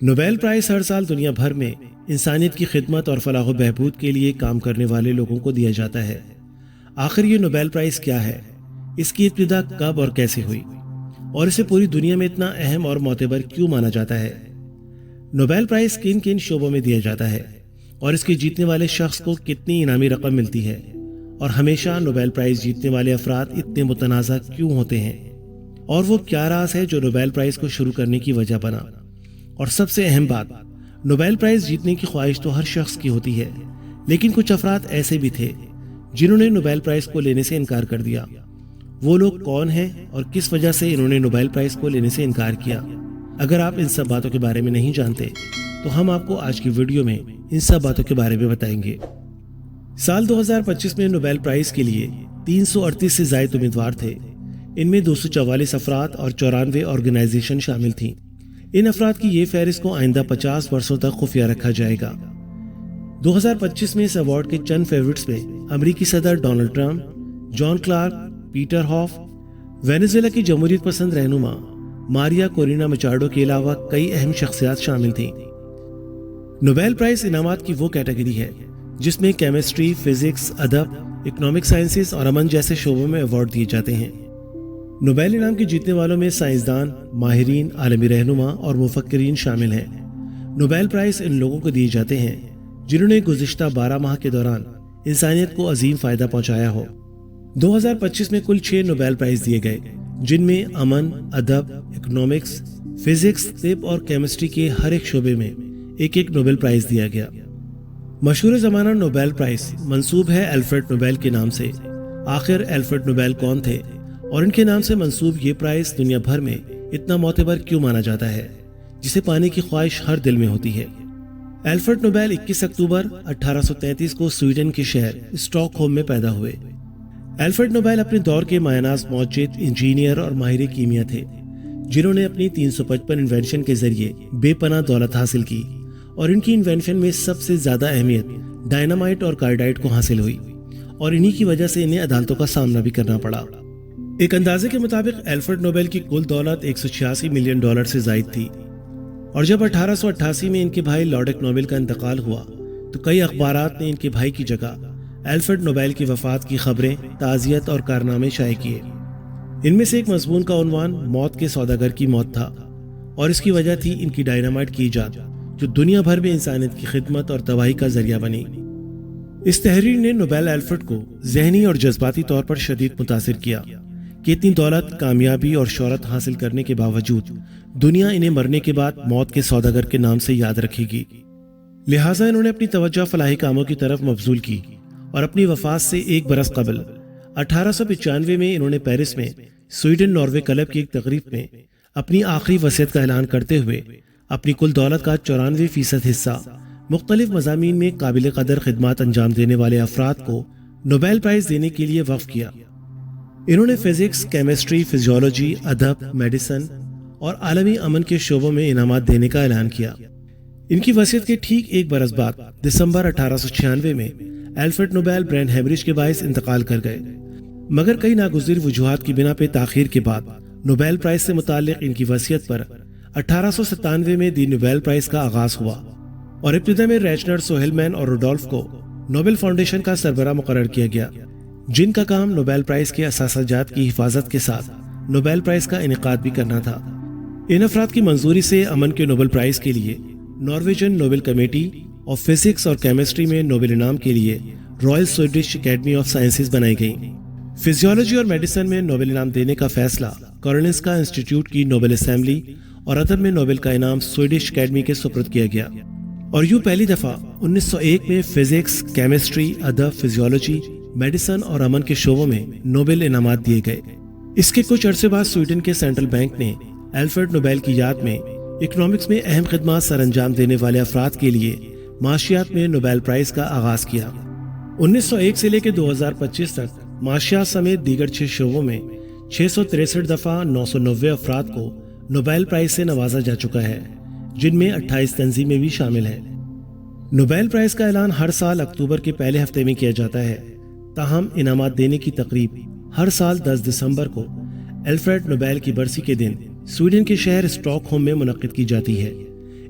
Nobel prize ہر سال دنیا بھر میں انسانیت کی خدمت اور فلاح و بہبود کے لیے کام کرنے والے لوگوں کو دیا جاتا ہے۔ آخر یہ نوبیل پرائز کیا ہے، اس کی ابتدا کب اور کیسے ہوئی، اور اسے پوری دنیا میں اتنا اہم اور معتبر کیوں مانا جاتا ہے؟ نوبیل پرائز کن کن شعبوں میں دیا جاتا ہے اور اس کے جیتنے والے شخص کو کتنی انعامی رقم ملتی ہے، اور ہمیشہ نوبیل پرائز جیتنے والے افراد اتنے متنازع کیوں ہوتے ہیں، اور وہ کیا راز ہے جو نوبیل پرائز کو شروع کرنے کی وجہ بنا؟ اور سب سے اہم بات، نوبیل پرائز جیتنے کی خواہش تو ہر شخص کی ہوتی ہے، لیکن کچھ افراد ایسے بھی تھے جنہوں نے نوبیل پرائز کو لینے سے انکار کر دیا۔ وہ لوگ کون ہیں اور کس وجہ سے انہوں نے نوبیل پرائز کو لینے سے انکار کیا؟ اگر آپ ان سب باتوں کے بارے میں نہیں جانتے تو ہم آپ کو آج کی ویڈیو میں ان سب باتوں کے بارے میں بتائیں گے۔ سال 2025 میں نوبیل پرائز کے لیے 338 سے زائد امیدوار تھے۔ ان میں 244 افراد اور 94 آرگنائزیشن شامل تھیں۔ ان افراد کی یہ فہرست کو آئندہ 50 برسوں تک خفیہ رکھا جائے گا۔ 2025 میں اس ایوارڈ کے چند فیورٹس میں امریکی صدر ڈونلڈ ٹرمپ، جان کلارک، پیٹر ہاف، وینزویلا کی جمہوریت پسند رہنما ماریا کورینا مچاڈو کے علاوہ کئی اہم شخصیات شامل تھیں۔ نوبیل پرائز انعامات کی وہ کیٹیگری ہے جس میں کیمسٹری، فزکس، ادب، اکنامک سائنسز اور امن جیسے شعبوں میں ایوارڈ دیے جاتے ہیں۔ نوبیل انعام کے جیتنے والوں میں سائنسدان، ماہرین، عالمی رہنما اور مفکرین شامل ہیں۔ نوبیل پرائز ان لوگوں کو دیے جاتے ہیں جنہوں نے گزشتہ 12 ماہ کے دوران انسانیت کو عظیم فائدہ پہنچایا ہو۔ 2025 میں کل 6 نوبیل پرائز دیے گئے، جن میں امن، ادب، اکنامکس، فزکس، طب اور کیمسٹری کے ہر ایک شعبے میں ایک ایک نوبیل پرائز دیا گیا۔ مشہور زمانہ نوبیل پرائز منسوب ہے الفریڈ نوبیل کے نام سے۔ آخر الفریڈ نوبیل کون تھے اور ان کے نام سے منسوب یہ پرائز دنیا بھر میں اتنا معتبر کیوں مانا جاتا ہے، جسے پانے کی خواہش ہر دل میں ہوتی ہے؟ الفریڈ نوبیل 21 اکتوبر 1833 کو سویڈن کے شہر اسٹاک ہوم میں پیدا ہوئے۔ الفریڈ نوبیل اپنے دور کے مایہ ناز معجزہ، انجینئر اور ماہر کیمیا تھے، جنہوں نے اپنی 355 انوینشن کے ذریعے بے پناہ دولت حاصل کی، اور ان کی انوینشن میں سب سے زیادہ اہمیت ڈائنامائٹ اور کارڈائٹ کو حاصل ہوئی، اور انہی کی وجہ سے انہیں عدالتوں کا سامنا بھی کرنا پڑا۔ ایک اندازے کے مطابق الفریڈ نوبیل کی کل دولت $186 ملین سے زائد تھی، اور جب 1888 میں ان کے بھائی لارڈ نوبل کا انتقال ہوا تو کئی اخبارات نے ان کے بھائی کی جگہ الفریڈ نوبیل کی وفات کی خبریں، تعزیت اور کارنامے شائع کیے۔ ان میں سے ایک مضمون کا عنوان موت کے سوداگر کی موت تھا، اور اس کی وجہ تھی ان کی ڈائنامائٹ کی ایجاد، جو دنیا بھر میں انسانیت کی خدمت اور تباہی کا ذریعہ بنی۔ اس تحریر نے نوبیل الفریڈ کو ذہنی اور جذباتی طور پر شدید متاثر کیا کہ اتنی دولت، کامیابی اور شہرت حاصل کرنے کے باوجود دنیا انہیں مرنے کے بعد موت کے سوداگر کے نام سے یاد رکھے گی۔ لہٰذا انہوں نے اپنی توجہ فلاحی کاموں کی طرف مبذول کی، اور اپنی وفات سے ایک برس قبل 1895 میں انہوں نے پیرس میں سویڈن ناروے کلب کی ایک تقریب میں اپنی آخری وصیت کا اعلان کرتے ہوئے اپنی کل دولت کا 94% حصہ مختلف مضامین میں قابل قدر خدمات انجام دینے والے افراد کو نوبیل پرائز دینے کے لیے وقف کیا۔ انہوں نے فزکس، کیمسٹری، فزیولوجی، ادب، میڈیسن اور عالمی امن کے شعبوں میں انعامات دینے کا اعلان کیا۔ ان کی وصیت کے ٹھیک ایک برس بعد دسمبر 1896 میں الفریڈ نوبیل برین ہیمریج کے باعث انتقال کر گئے، مگر کئی ناگزیر وجوہات کی بنا پہ تاخیر کے بعد نوبیل پرائز سے متعلق ان کی وصیت پر 1897 میں دی نوبیل پرائز کا آغاز ہوا، اور ابتدا میں ریچنر، سوہیلمین اور روڈولف کو نوبل فاؤنڈیشن کا سربراہ مقرر کیا گیا، جن کا کام نوبیل پرائز کے اثاثہ جات کی حفاظت کے ساتھ نوبیل پرائز کا انعقاد بھی کرنا تھا۔ ان افراد کی منظوری سے امن کے نوبل پرائز کے لیے نارویجن نوبل کمیٹی اور فزکس اور کیمسٹری میں نوبل انعام کے لیے Royal Swedish academy of sciences بنائی گئیں۔ فزیولوجی اور میڈیسن میں نوبل انعام دینے کا فیصلہ کارولنسکا انسٹیٹیوٹ کی نوبل اسمبلی اور ادب میں نوبل کا انعام سویڈش اکیڈمی کے سپرد کیا گیا، اور یوں پہلی دفعہ 1901 میں فزکس، کیمسٹری، ادب، فزیولوجی، میڈیسن اور امن کے شعبوں میں نوبل انعامات دیے گئے۔ اس کے کچھ عرصے بعد سویڈن کے سینٹرل بینک نے الفریڈ نوبیل کی یاد میں اکنامکس میں اہم خدمات سر انجام دینے والے افراد کے لیے معاشیات میں نوبیل پرائز کا آغاز کیا۔ 1901 سے لے کے 2025 تک معاشیات سمیت دیگر 6 شعبوں میں 663 دفعہ 990 افراد کو نوبیل پرائز سے نوازا جا چکا ہے، جن میں 28 تنظیمیں بھی شامل ہیں۔ نوبیل پرائز کا اعلان ہر سال اکتوبر کے پہلے ہفتے میں کیا جاتا ہے، تاہم انعامات دینے کی تقریب ہر سال 10 دسمبر کو الفریڈ نوبیل کی برسی کے دن سویڈن کے شہر اسٹاک ہوم میں منعقد کی جاتی ہے۔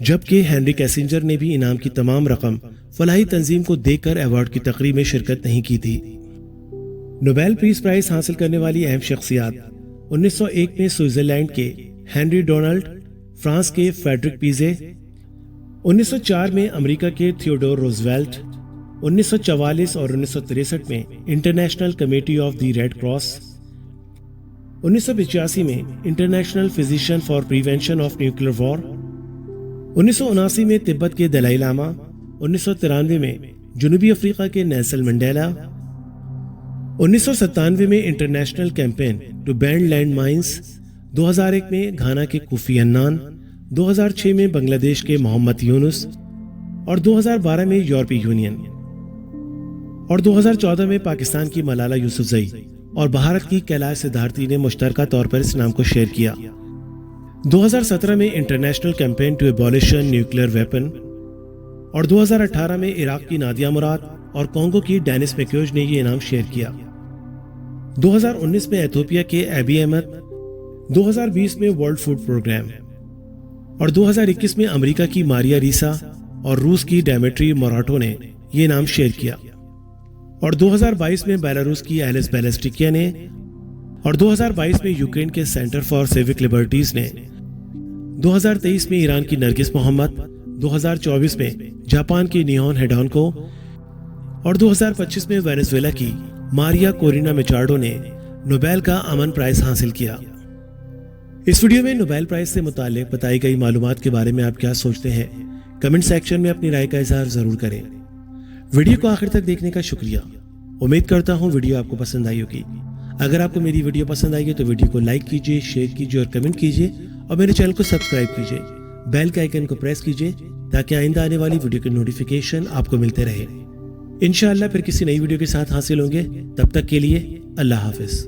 جبکہ ہینری کیسنجر نے بھی انعام کی تمام رقم فلاحی تنظیم کو دے کر ایوارڈ کی تقریب میں شرکت نہیں کی تھی۔ نوبیل پیس پرائز حاصل کرنے والی اہم شخصیات: 1901 میں سوئٹزرلینڈ کے ہنری ڈونلڈ، فرانس کے فریڈرک پیزے، 1904 میں امریکہ کے تھیوڈور روزویلٹ، 1944 اور 1963 میں international committee of the Red Cross, 1985 میں international physician for prevention of nuclear war, 1979 میں تبت کے دلائی لاما، 1993 میں جنوبی افریقہ کے نیلسن منڈیلا، 1997 میں international campaign to band land mines, 2001 میں گھانا کے کوفی عنان، 2006 میں بنگلہ دیش کے محمد یونس اور 2012 میں یورپی یونین اور 2014 میں پاکستان کی ملالہ یوسفزئی اور بھارت کی کیلاش سدھارتی نے مشترکہ طور پر اس نام کو شیئر کیا۔ 2017 میں international campaign to abolition nuclear weapon اور 2018 میں عراق کی نادیہ مراد اور کانگو کی ڈینس میکیوج نے یہ انعام شیئر کیا۔ 2019 میں ایتھوپیا کے ایبی احمد، 2020 میں ورلڈ فوڈ پروگرام اور 2021 میں امریکہ کی ماریا ریسا اور روس کی ڈیمیٹری موراٹو نے یہ انعام شیئر کیا، اور 2022 میں بیلاروس کی ایلس بیلسٹکیا نے اور 2022 میں یوکرین کے سینٹر فار سیوک لبرٹیز نے، 2023 میں ایران کی نرگس محمد، 2024 میں جاپان کی نیون ہیڈان کو اور 2025 میں وینزویلا کی ماریا کورینا میچارڈو نے نوبیل کا امن پرائز حاصل کیا۔ اس ویڈیو میں نوبیل پرائز سے متعلق بتائی گئی معلومات کے بارے میں آپ کیا سوچتے ہیں؟ کمنٹ سیکشن میں اپنی رائے کا اظہار ضرور کریں۔ ویڈیو کو آخر تک دیکھنے کا شکریہ۔ امید کرتا ہوں ویڈیو آپ کو پسند آئی ہوگی۔ اگر آپ کو میری ویڈیو پسند آئی ہے تو ویڈیو کو لائک کیجیے، شیئر کیجیے اور کمنٹ کیجیے، اور میرے چینل کو سبسکرائب کیجیے، بیل کے آئیکن کو پریس کیجیے تاکہ آئندہ آنے والی ویڈیو کے نوٹیفیکیشن آپ کو ملتے رہے۔ انشاءاللہ پھر کسی نئی ویڈیو کے ساتھ حاصل ہوں گے۔ تب تک کے لیے اللہ حافظ۔